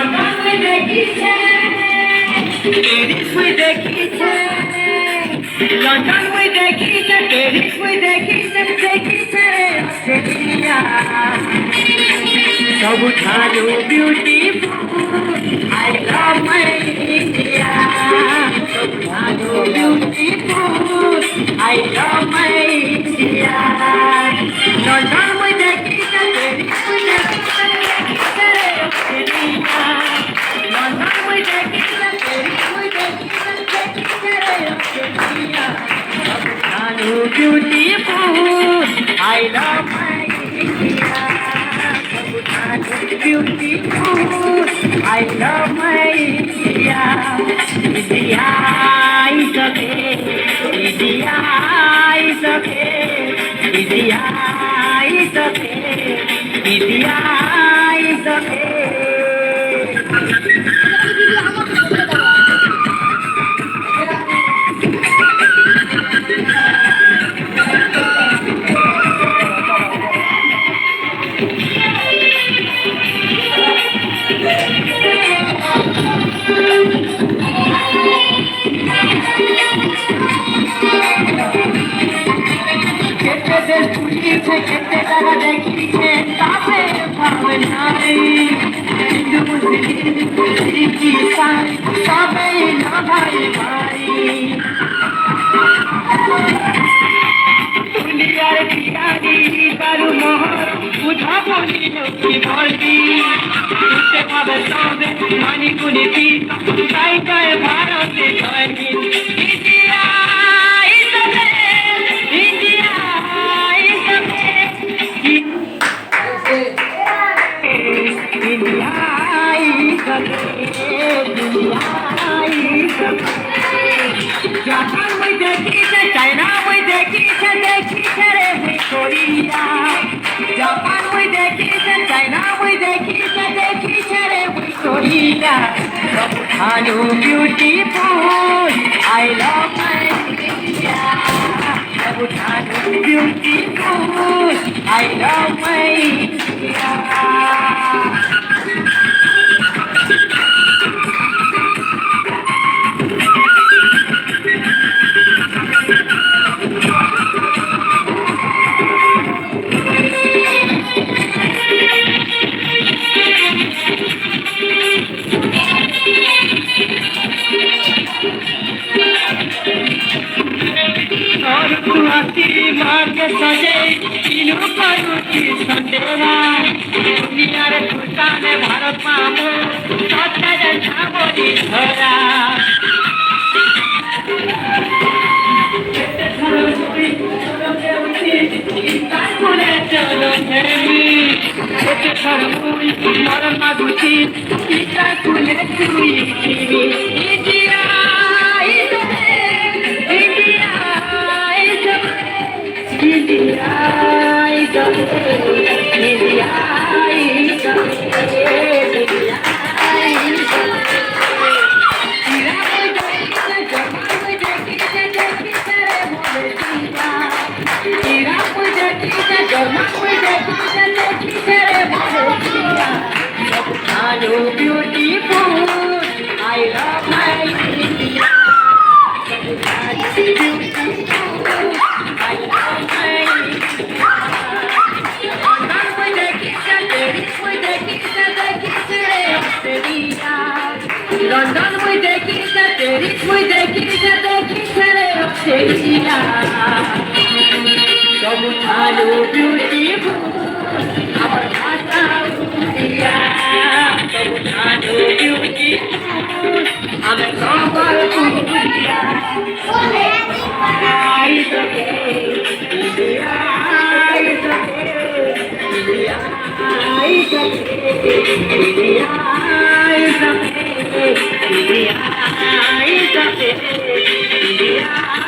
London we देखिए Paris we देखिए London we देखिए Paris we देखिए ऑस्ट्रेलिया सबुठानु beautiful I love my India सबुठानु beautiful I love my India London we देखिए Paris we देखिए ऑस्ट्रेलिया London we देखिए Paris we देखिए ऑस्ट्रेलिया सबुठानु beautiful I love my India beautiful I love my India India is okay India is okay India is okay India is okay Kete daga dekhiche tabe bhavanai Hindu Muslim Sikh Isai sabai na bhai bhai Duniyar khiladi karu mohar budha boli ki bholdi Utte bhabe sabe mani kuni pi sai jay bharate jay India is the best India Japan we देखिए China we देखिए रे Korea Japan we देखिए China we देखिए रे Korea सबुठानु beautiful I love my India सबुठानु beautiful I love my India मार्ग सजे तीनों करुची संदेवा दुनिया रे सुल्तान भारत मामो सत्य जैसा बोली धरा चलो मरण मागुची इच्छा कुले चुई India India is the India is the beautiful I love my India London we देखिए Paris we देखिए रे ऑस्ट्रेलिया सबुठानु beautiful our भाषा India सबुठानु beautiful हमें खबर India is okay India is okay India is okay India is okay India is the best. India